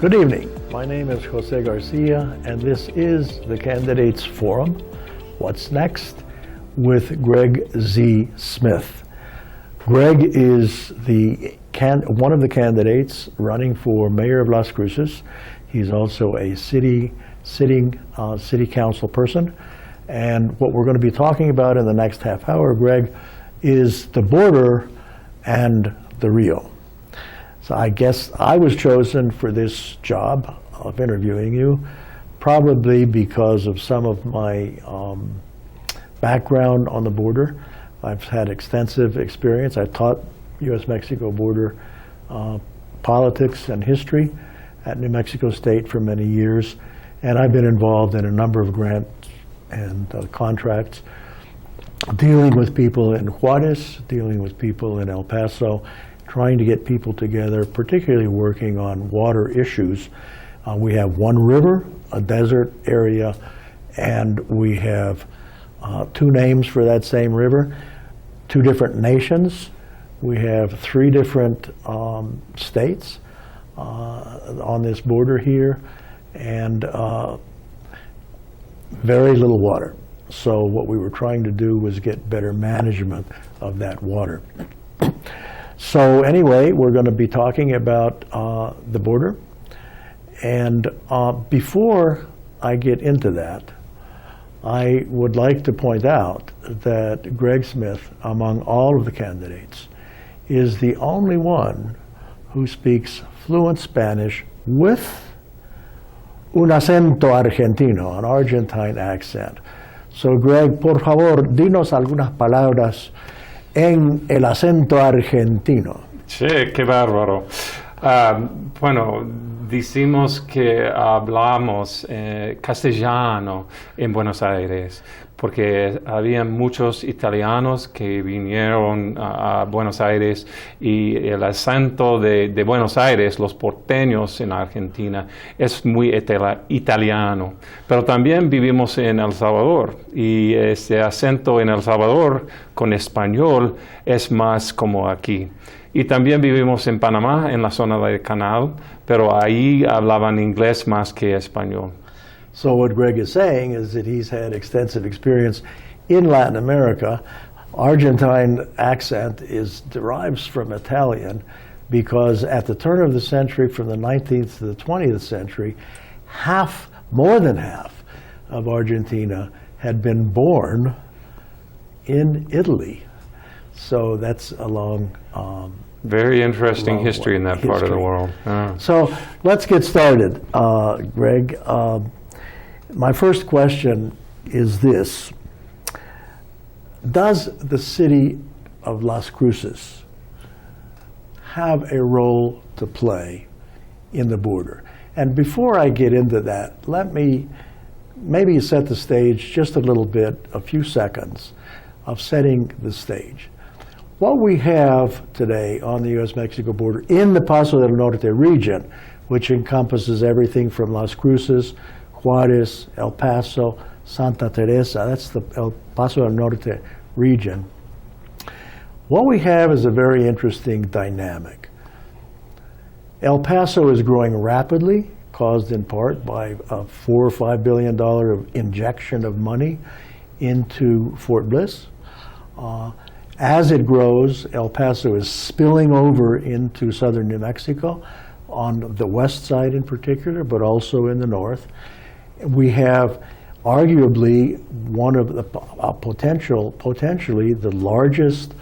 Good evening. My name is Jose Garcia, and this is the Candidates Forum, What's Next, with Greg Z. Smith. Greg is one of the candidates running for mayor of Las Cruces. He's also a sitting city council person. And what we're going to be talking about in the next half hour, Greg, is the border and the Rio. So I guess I was chosen for this job of interviewing you, probably because of some of my background on the border. I've had extensive experience. I taught U.S.-Mexico border politics and history at New Mexico State for many years, and I've been involved in a number of grants and contracts dealing with people in Juarez, dealing with people in El Paso, trying to get people together, particularly working on water issues. We have one river, a desert area, and we have two names for that same river, two different nations. We have three different states on this border here, and very little water. So what we were trying to do was get better management of that water. So anyway, we're going to be talking about the border. And before I get into that, I would like to point out that Greg Smith, among all of the candidates, is the only one who speaks fluent Spanish with un acento argentino, an Argentine accent. So Greg, por favor, dinos algunas palabras en el acento argentino. Sí, qué bárbaro. Bueno, decimos que hablamos castellano en Buenos Aires, porque había muchos italianos que vinieron a Buenos Aires y el acento de Buenos Aires, los porteños en Argentina, es muy italiano. Pero también vivimos en El Salvador y ese acento en El Salvador con español es más como aquí. Y también vivimos en Panamá, en la zona del canal, pero ahí hablaban inglés más que español. So what Greg is saying is that he's had extensive experience in Latin America. Argentine accent derives from Italian because at the turn of the century, from the 19th to the 20th century, more than half of Argentina had been born in Italy. So that's a long very interesting history in that part of the world. So let's get started, Greg. My first question is this. Does the city of Las Cruces have a role to play in the border? And before I get into that, let me maybe set the stage just a little bit, a few seconds of setting the stage. What we have today on the U.S.-Mexico border in the Paso del Norte region, which encompasses everything from Las Cruces, Juarez, El Paso, Santa Teresa, that's the El Paso del Norte region. What we have is a very interesting dynamic. El Paso is growing rapidly, caused in part by a $4 or $5 billion injection of money into Fort Bliss. As it grows, El Paso is spilling over into southern New Mexico, on the west side in particular, but also in the north. We have arguably one of the potentially the largest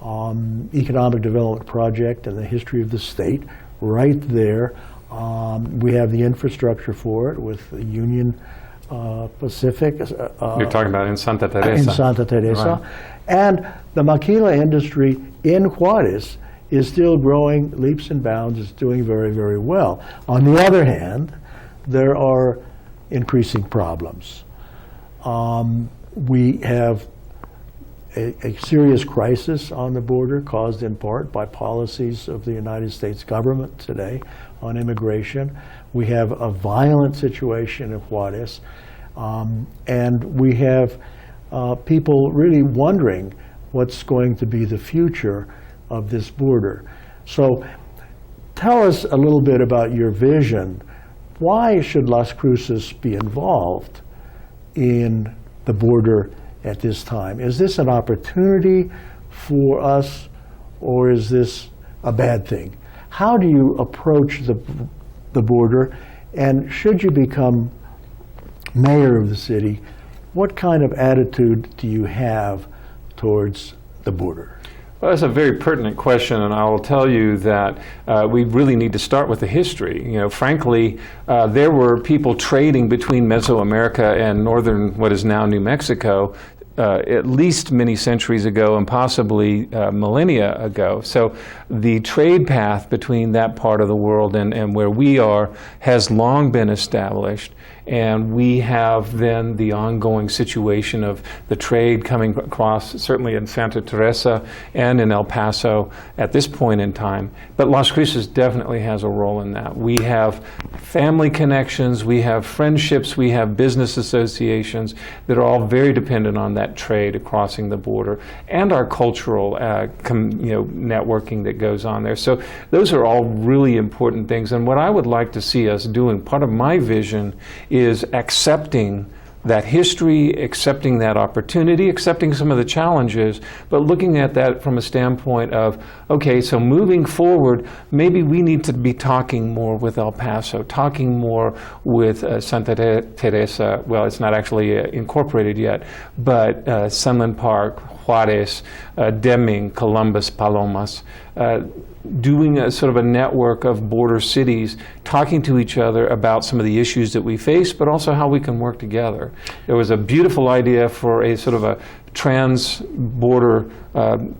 economic development project in the history of the state, right there. We have the infrastructure for it with the Union Pacific. You're talking about in Santa Teresa. In Santa Teresa. Right. And the maquila industry in Juarez is still growing leaps and bounds. It's doing very, very well. On the other hand, there are increasing problems. We have a serious crisis on the border caused in part by policies of the United States government today on immigration. We have a violent situation in Juarez, and we have people really wondering what's going to be the future of this border. So tell us a little bit about your vision. Why should Las Cruces be involved in the border at this time? Is this an opportunity for us, or is this a bad thing? How do you approach the border, and should you become mayor of the city, what kind of attitude do you have towards the border? Well, that's a very pertinent question, and I will tell you that we really need to start with the history. You know, frankly, there were people trading between Mesoamerica and northern, what is now New Mexico, at least many centuries ago and possibly millennia ago. So the trade path between that part of the world and where we are has long been established. And we have then the ongoing situation of the trade coming across, certainly in Santa Teresa and in El Paso at this point in time. But Las Cruces definitely has a role in that. We have family connections, we have friendships, we have business associations that are all very dependent on that trade crossing the border, and our cultural networking that goes on there. So those are all really important things. And what I would like to see us doing, part of my vision, is accepting that history, accepting that opportunity, accepting some of the challenges, but looking at that from a standpoint of, okay, so moving forward, maybe we need to be talking more with El Paso, talking more with Santa Teresa. Well, it's not actually incorporated yet, but Sunland Park, Juarez, Deming, Columbus, Palomas, doing a sort of a network of border cities, talking to each other about some of the issues that we face, but also how we can work together. There was a beautiful idea for a sort of a trans-border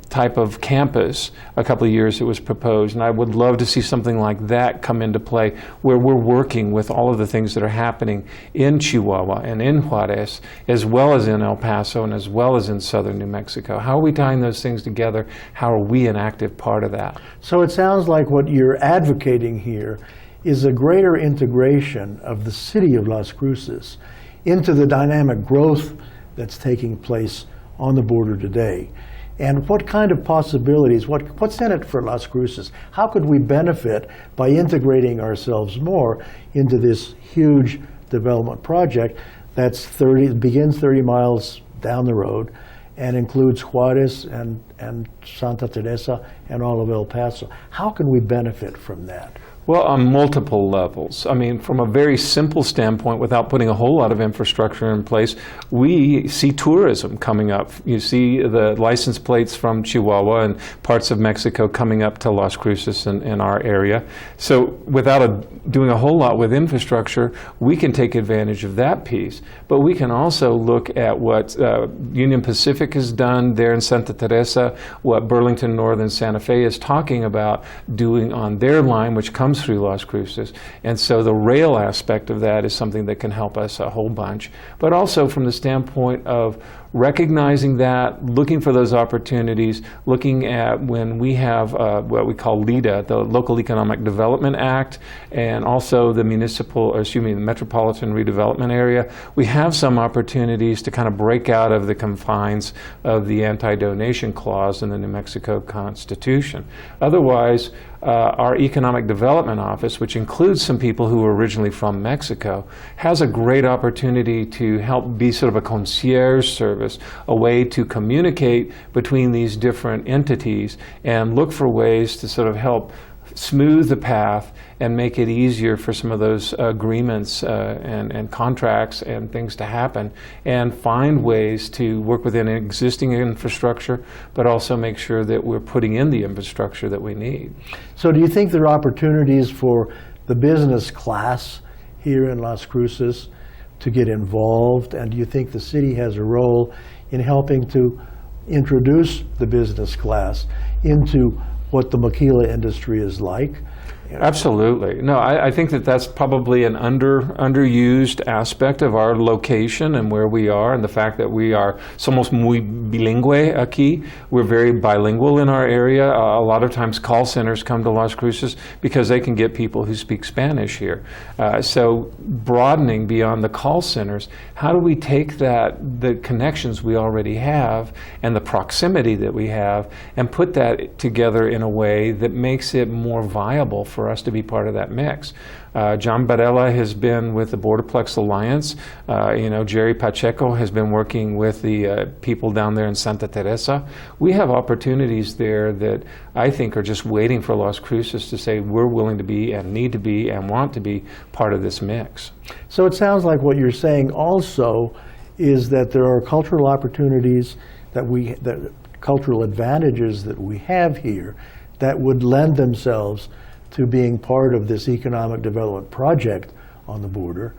type of campus a couple of years it was proposed, and I would love to see something like that come into play, where we're working with all of the things that are happening in Chihuahua and in Juarez, as well as in El Paso and as well as in southern New Mexico. How are we tying those things together? How are we an active part of that? So it sounds like what you're advocating here is a greater integration of the city of Las Cruces into the dynamic growth that's taking place on the border today. And what kind of possibilities, what's in it for Las Cruces? How could we benefit by integrating ourselves more into this huge development project that's begins 30 miles down the road and includes Juarez and Santa Teresa and all of El Paso? How can we benefit from that? Well, on multiple levels. I mean, from a very simple standpoint, without putting a whole lot of infrastructure in place, we see tourism coming up. You see the license plates from Chihuahua and parts of Mexico coming up to Las Cruces in our area. So without doing a whole lot with infrastructure, we can take advantage of that piece. But we can also look at what Union Pacific has done there in Santa Teresa, what Burlington Northern Santa Fe is talking about doing on their line, which comes through Las Cruces. And so the rail aspect of that is something that can help us a whole bunch. But also from the standpoint of recognizing that, looking for those opportunities, looking at when we have what we call LEDA, the Local Economic Development Act, and also the the Metropolitan Redevelopment Area, we have some opportunities to kind of break out of the confines of the anti-donation clause in the New Mexico Constitution. Otherwise, our Economic Development Office, which includes some people who were originally from Mexico, has a great opportunity to help be sort of a concierge service, a way to communicate between these different entities and look for ways to sort of help smooth the path and make it easier for some of those agreements and contracts and things to happen, and find ways to work within existing infrastructure, but also make sure that we're putting in the infrastructure that we need. So do you think there are opportunities for the business class here in Las Cruces to get involved? And do you think the city has a role in helping to introduce the business class into what the maquila industry is like? Absolutely. No, I think that that's probably an underused aspect of our location and where we are, and the fact that we are somos muy bilingüe aquí. We're very bilingual in our area. A lot of times call centers come to Las Cruces because they can get people who speak Spanish here. So broadening beyond the call centers, how do we take the connections we already have and the proximity that we have and put that together in a way that makes it more viable available for us to be part of that mix. John Barella has been with the Borderplex Alliance. Jerry Pacheco has been working with the people down there in Santa Teresa. We have opportunities there that I think are just waiting for Las Cruces to say we're willing to be and need to be and want to be part of this mix. So it sounds like what you're saying also is that there are cultural opportunities that cultural advantages that we have here that would lend themselves to being part of this economic development project on the border.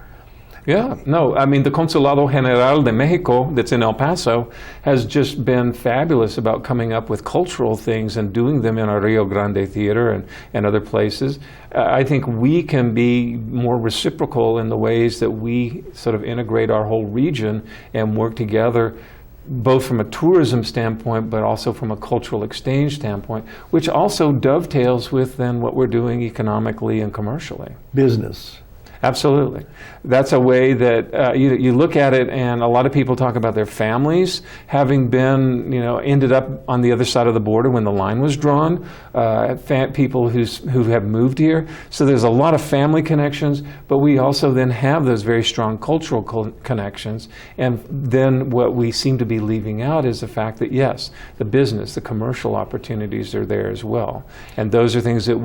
Yeah, no, I mean, the Consulado General de Mexico that's in El Paso has just been fabulous about coming up with cultural things and doing them in our Rio Grande Theater and other places. I think we can be more reciprocal in the ways that we sort of integrate our whole region and work together, both from a tourism standpoint, but also from a cultural exchange standpoint, which also dovetails with then what we're doing economically and commercially. Business. Absolutely. That's a way that you look at it, and a lot of people talk about their families having been, ended up on the other side of the border when the line was drawn, people who have moved here. So there's a lot of family connections, but we also then have those very strong cultural connections. And then what we seem to be leaving out is the fact that, yes, the business, the commercial opportunities are there as well. And those are things that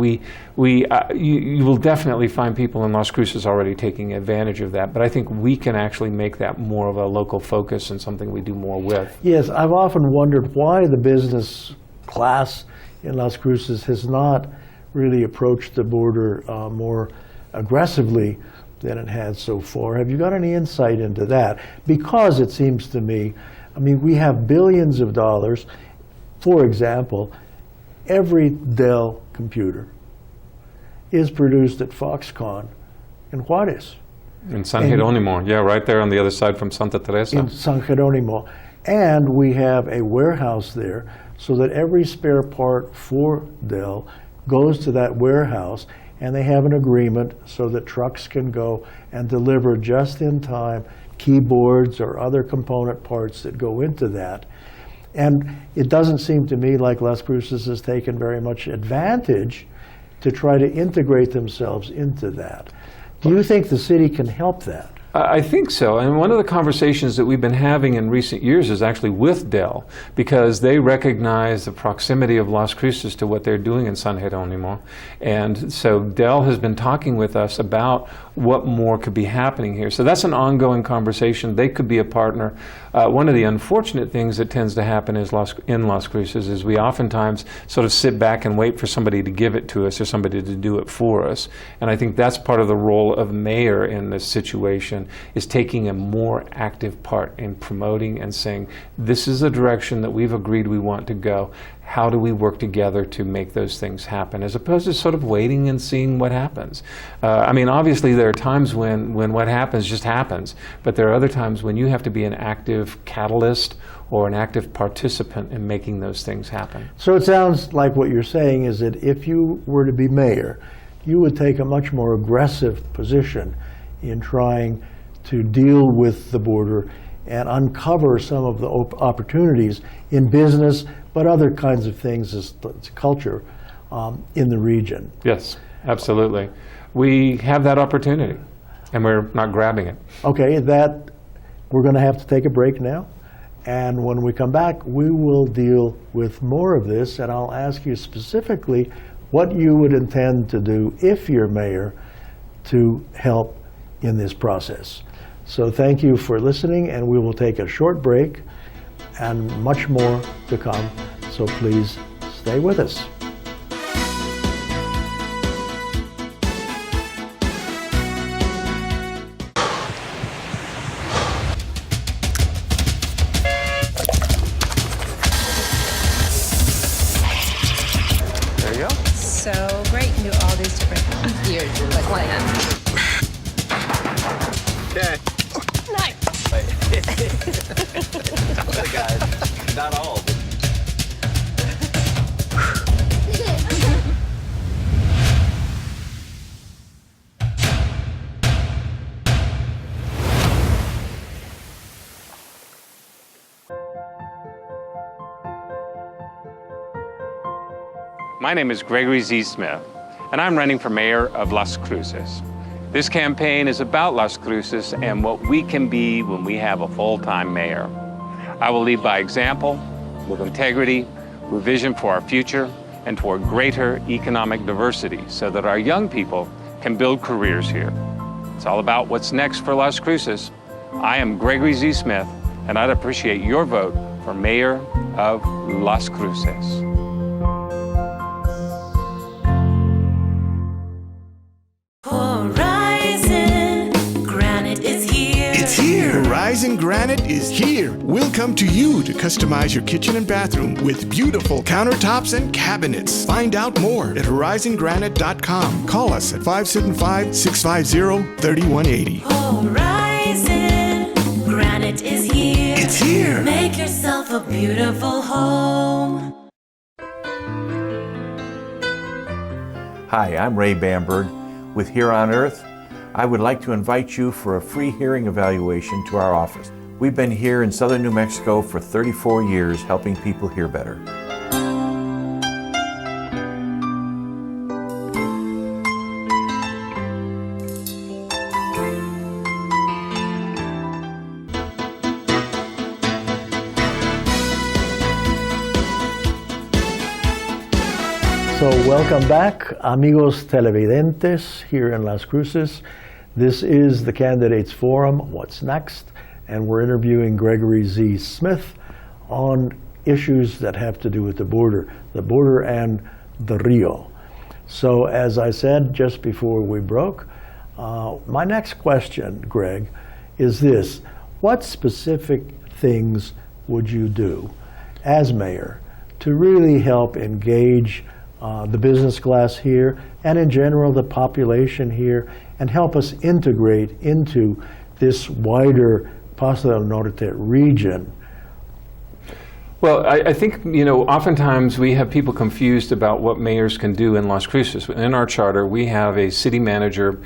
you will definitely find people in Las Cruces already taking advantage of that, but I think we can actually make that more of a local focus and something we do more with. Yes, I've often wondered why the business class in Las Cruces has not really approached the border more aggressively than it has so far. Have you got any insight into that? Because it seems to me, we have billions of dollars. For example, every Dell computer is produced at Foxconn in Juarez. In San Jerónimo, yeah, right there on the other side from Santa Teresa. In San Jerónimo. And we have a warehouse there so that every spare part for Dell goes to that warehouse, and they have an agreement so that trucks can go and deliver just in time keyboards or other component parts that go into that. And it doesn't seem to me like Las Cruces has taken very much advantage to try to integrate themselves into that. Do you think the city can help that? I think so, and one of the conversations that we've been having in recent years is actually with Dell, because they recognize the proximity of Las Cruces to what they're doing in San Jerónimo, and so Dell has been talking with us about what more could be happening here. So that's an ongoing conversation. They could be a partner. One of the unfortunate things that tends to happen in Las Cruces is we oftentimes sort of sit back and wait for somebody to give it to us or somebody to do it for us, and I think that's part of the role of mayor in this situation, is taking a more active part in promoting and saying, this is the direction that we've agreed we want to go. How do we work together to make those things happen, as opposed to sort of waiting and seeing what happens. Obviously there are times when what happens just happens, but there are other times when you have to be an active catalyst or an active participant in making those things happen. So it sounds like what you're saying is that if you were to be mayor, you would take a much more aggressive position in trying to deal with the border and uncover some of the opportunities in business, but other kinds of things as culture in the region. Yes, absolutely. We have that opportunity, and we're not grabbing it. Okay, we're going to have to take a break now. And when we come back, we will deal with more of this, and I'll ask you specifically what you would intend to do if you're mayor to help in this process. So thank you for listening, and we will take a short break and much more to come. So please stay with us. There you go. So great. You can do all these different gears like one hand. Okay. Nice. Guys, not all. My name is Gregory Z. Smith, and I'm running for mayor of Las Cruces. This campaign is about Las Cruces and what we can be when we have a full-time mayor. I will lead by example, with integrity, with vision for our future, and toward greater economic diversity so that our young people can build careers here. It's all about what's next for Las Cruces. I am Gregory Z. Smith, and I'd appreciate your vote for mayor of Las Cruces. Horizon Granite is here. It's here! Horizon Granite is here. We'll come to you to customize your kitchen and bathroom with beautiful countertops and cabinets. Find out more at horizongranite.com. Call us at 575-650-3180. Horizon Granite is here. It's here! Make yourself a beautiful home. Hi, I'm Ray Bamberg with Here on Earth. I would like to invite you for a free hearing evaluation to our office. We've been here in southern New Mexico for 34 years helping people hear better. So welcome back, amigos televidentes here in Las Cruces. This is the Candidates Forum, What's Next? And we're interviewing Gregory Z. Smith on issues that have to do with the border and the Rio. So as I said just before we broke, my next question, Greg, is this. What specific things would you do as mayor to really help engage the business class here, and in general the population here, and help us integrate into this wider Paso del Norte region? Well, I think, oftentimes we have people confused about what mayors can do in Las Cruces. In our charter, we have a city manager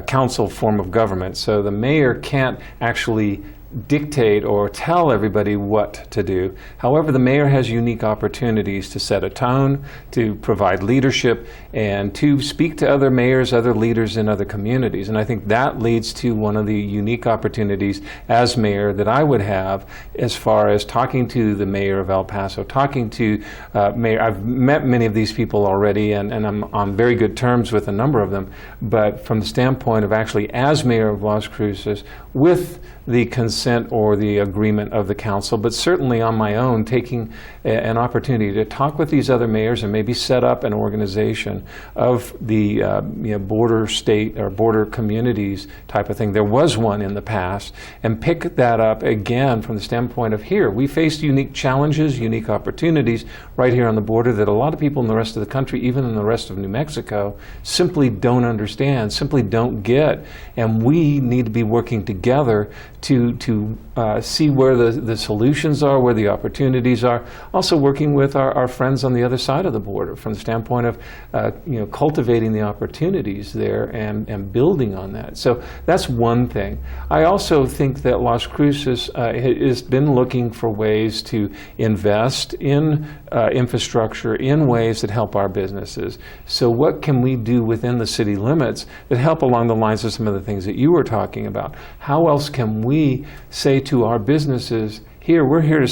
council form of government, so the mayor can't actually dictate or tell everybody what to do. However, the mayor has unique opportunities to set a tone, to provide leadership, and to speak to other mayors, other leaders in other communities. And I think that leads to one of the unique opportunities as mayor that I would have as far as talking to the mayor of El Paso, talking to mayor. I've met many of these people already, and I'm on very good terms with a number of them, but from the standpoint of actually as mayor of Las Cruces, with the consent or the agreement of the council, but certainly on my own, taking an opportunity to talk with these other mayors and maybe set up an organization of the border state or border communities type of thing. There was one in the past, and pick that up again from the standpoint of here. We faced unique challenges, unique opportunities right here on the border that a lot of people in the rest of the country, even in the rest of New Mexico, simply don't understand, simply don't get, and we need to be working together to see where the solutions are, where the opportunities are. Also working with our friends on the other side of the border from the standpoint of cultivating the opportunities there and building on that. So that's one thing. I also think that Las Cruces has been looking for ways to invest in infrastructure in ways that help our businesses. So what can we do within the city limits that help along the lines of some of the things that you were talking about? How else can we say to our businesses, here, we're here to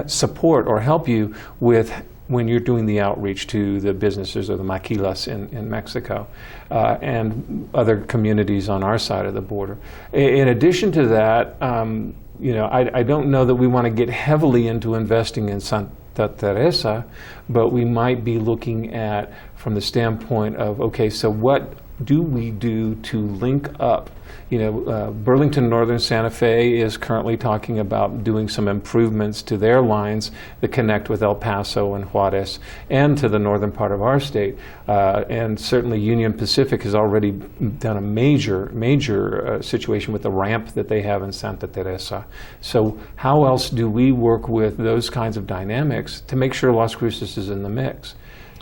support or help you with when you're doing the outreach to the businesses or the maquilas in Mexico and other communities on our side of the border. In addition to that, I don't know that we want to get heavily into investing in Santa Teresa, but we might be looking at from the standpoint of, okay, so what do we do to link up? Burlington Northern Santa Fe is currently talking about doing some improvements to their lines that connect with El Paso and Juarez and to the northern part of our state. And certainly Union Pacific has already done a major situation with the ramp that they have in Santa Teresa. So how else do we work with those kinds of dynamics to make sure Las Cruces is in the mix?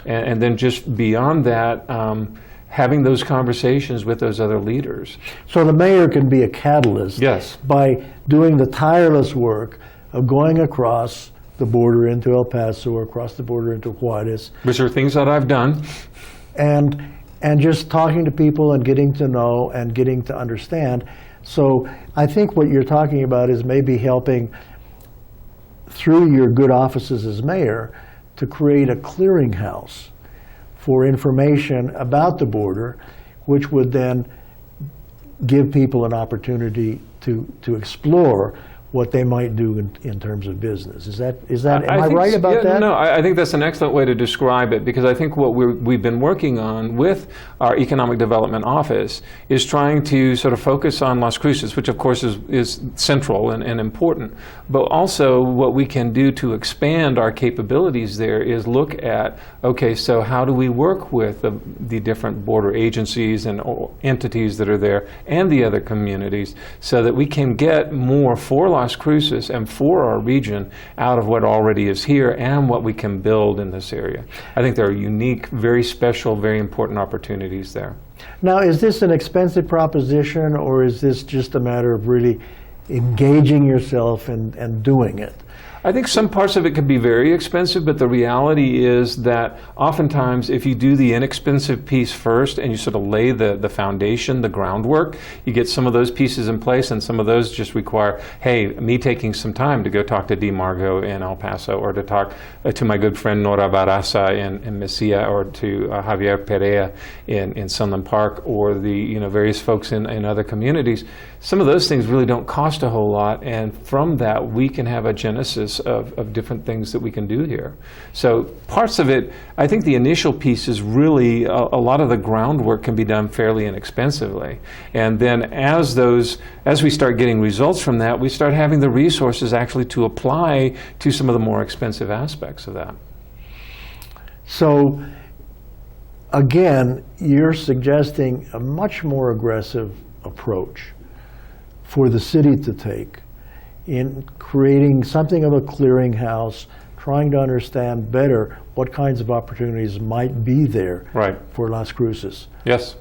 And then just beyond that, having those conversations with those other leaders. So the mayor can be a catalyst, yes, by doing the tireless work of going across the border into El Paso or across the border into Juarez. Which are things that I've done. And and just talking to people and getting to know and getting to understand. So I think what you're talking about is maybe helping, through your good offices as mayor, to create a clearinghouse for information about the border, which would then give people an opportunity to explore what they might do in terms of business. Am I right about that? No, I think that's an excellent way to describe it, because I think what we've been working on with our Economic Development Office is trying to sort of focus on Las Cruces, which of course is central and important, but also what we can do to expand our capabilities there is look at, okay, so how do we work with the different border agencies and entities that are there and the other communities so that we can get more for Las Cruces and for our region out of what already is here and what we can build in this area. I think there are unique, very special, very important opportunities there. Now, is this an expensive proposition, or is this just a matter of really engaging yourself and doing it? I think some parts of it could be very expensive, but the reality is that oftentimes if you do the inexpensive piece first and you sort of lay the foundation, the groundwork, you get some of those pieces in place, and some of those just require, hey, me taking some time to go talk to Di Margo in El Paso, or to talk to my good friend Nora Barraza in Mesilla, or to Javier Perea in Sunland Park, or the various folks in other communities. Some of those things really don't cost a whole lot, and from that we can have a genesis of different things that we can do here. So parts of it, I think the initial piece is really a lot of the groundwork can be done fairly inexpensively, and then as we start getting results from that, we start having the resources actually to apply to some of the more expensive aspects of that. So again, you're suggesting a much more aggressive approach for the city to take in creating something of a clearinghouse, trying to understand better what kinds of opportunities might be there for Las Cruces. Yes.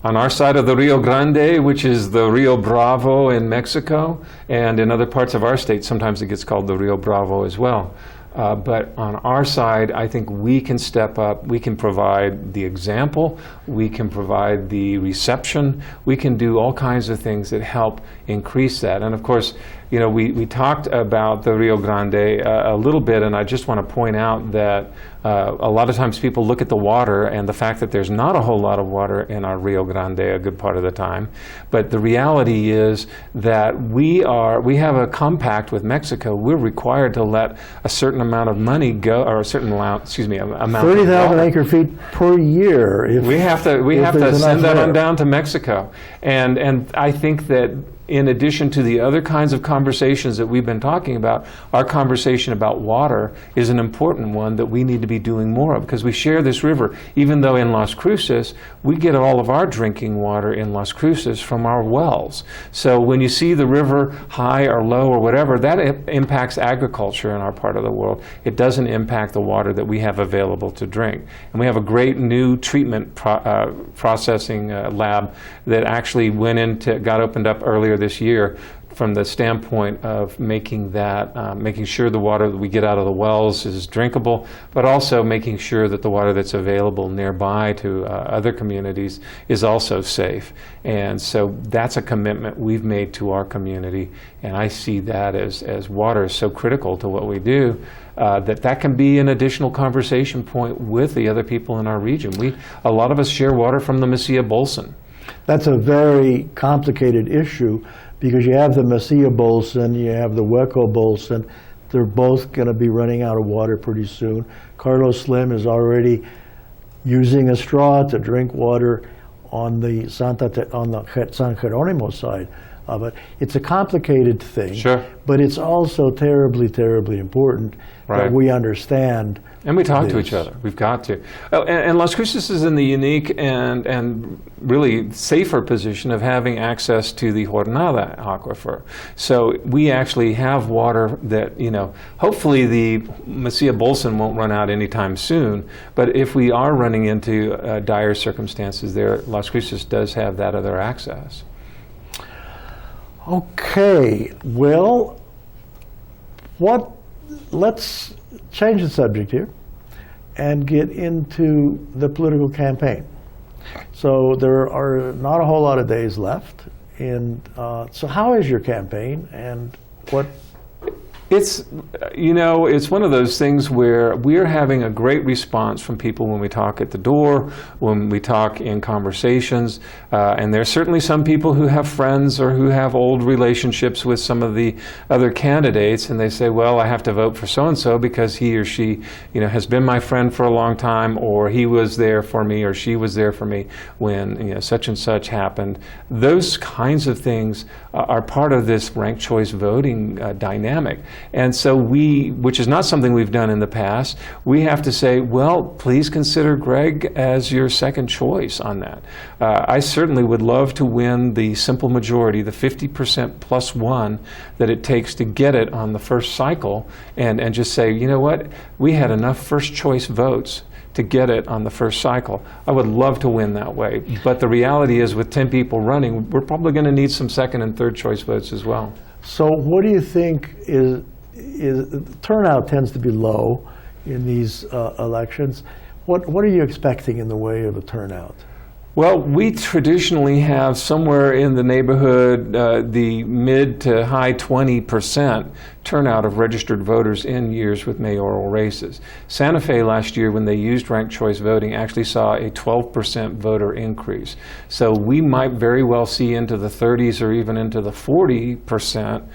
On our side of the Rio Grande, which is the Rio Bravo in Mexico, and in other parts of our state, sometimes it gets called the Rio Bravo as well. But on our side, I think we can step up, we can provide the example, we can provide the reception, we can do all kinds of things that help increase that. And of course, we talked about the Rio Grande a little bit, and I just want to point out that a lot of times people look at the water and the fact that there's not a whole lot of water in our Rio Grande a good part of the time. But the reality is that we have a compact with Mexico. We're required to let a certain amount of money go, or a certain amount, amount 30,000 acre feet per year. We have to send that on down to Mexico. And I think that in addition to the other kinds of conversations that we've been talking about, our conversation about water is an important one that we need to be doing more of, because we share this river. Even though in Las Cruces, we get all of our drinking water in Las Cruces from our wells. So when you see the river high or low or whatever, that impacts agriculture in our part of the world. It doesn't impact the water that we have available to drink. And we have a great new treatment processing lab that actually got opened up earlier this year, from the standpoint of making sure the water that we get out of the wells is drinkable, but also making sure that the water that's available nearby to other communities is also safe. And so that's a commitment we've made to our community, and I see that as water is so critical to what we do, that can be an additional conversation point with the other people in our region. A lot of us share water from the Mesilla Bolson. That's a very complicated issue, because you have the Mesilla Bolson, you have the Hueco Bolson. They're both going to be running out of water pretty soon. Carlos Slim is already using a straw to drink water on the San Jeronimo side of it. It's a complicated thing, sure, but it's also terribly, terribly important that we understand. And we talk to each other. We've got to. Oh, and Las Cruces is in the unique and really safer position of having access to the Jornada aquifer. So we actually have water that, hopefully the Mesilla Bolson won't run out anytime soon. But if we are running into dire circumstances there, Las Cruces does have that other access. Okay, well, let's change the subject here and get into the political campaign. So there are not a whole lot of days left. And so how is your campaign, and what? It's, you know, it's one of those things where we're having a great response from people when we talk at the door, when we talk in conversations, and there's certainly some people who have friends or who have old relationships with some of the other candidates, and they say, well, I have to vote for so-and-so because he or she, you know, has been my friend for a long time, or he was there for me, or she was there for me when, you know, such and such happened. Those kinds of things are part of this ranked choice voting dynamic. And so which is not something we've done in the past, we have to say, well, please consider Greg as your second choice on that. I certainly would love to win the simple majority, the 50% plus one that it takes to get it on the first cycle, and just say, you know what, we had enough first choice votes to get it on the first cycle. I would love to win that way, but the reality is with 10 people running, we're probably going to need some second and third choice votes as well. So what do you think is turnout tends to be low in these elections. What are you expecting in the way of a turnout? Well, we traditionally have somewhere in the neighborhood, the mid to high 20% turnout of registered voters in years with mayoral races. Santa Fe last year, when they used ranked choice voting, actually saw a 12% voter increase. So we might very well see into the 30s or even into the 40%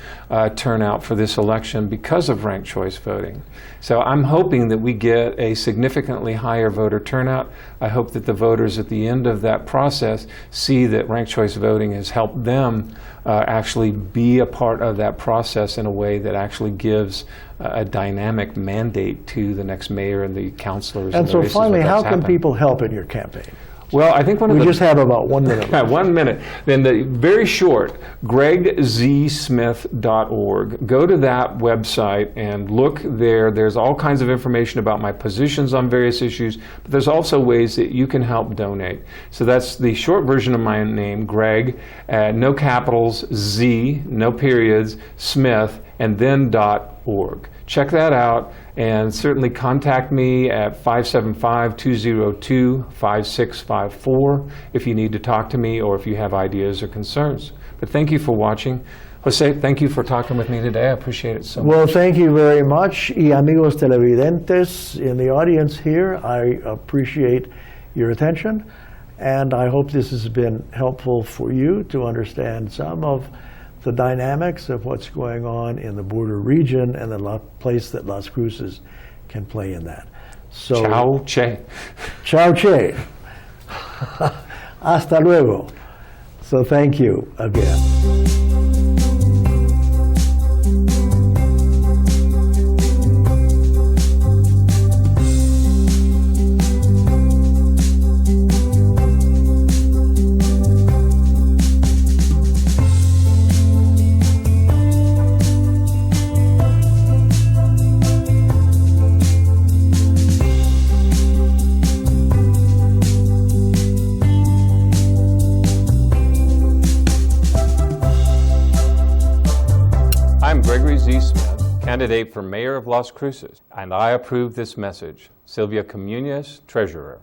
turnout for this election because of ranked choice voting. So I'm hoping that we get a significantly higher voter turnout. I hope that the voters at the end of that process see that ranked choice voting has helped them actually be a part of that process in a way that actually gives a dynamic mandate to the next mayor and the councilors. And so finally, how can people help in your campaign? Well, I think we just have about 1 minute. 1 minute. Then very short, gregzsmith.org. Go to that website and look there. There's all kinds of information about my positions on various issues, but there's also ways that you can help donate. So that's the short version of my name, Greg, no capitals, Z, no periods, Smith, and then .org. Check that out, and certainly contact me at 575-202-5654 if you need to talk to me or if you have ideas or concerns. But thank you for watching. Jose, thank you for talking with me today. I appreciate it so much. Well, thank you very much. Y amigos televidentes in the audience here, I appreciate your attention, and I hope this has been helpful for you to understand some of the dynamics of what's going on in the border region and the place that Las Cruces can play in that. So, Ciao, che. Ciao, che. Hasta luego. So thank you again. I'm Gregory Z. Smith, candidate for mayor of Las Cruces, and I approve this message. Sylvia Comunez, Treasurer.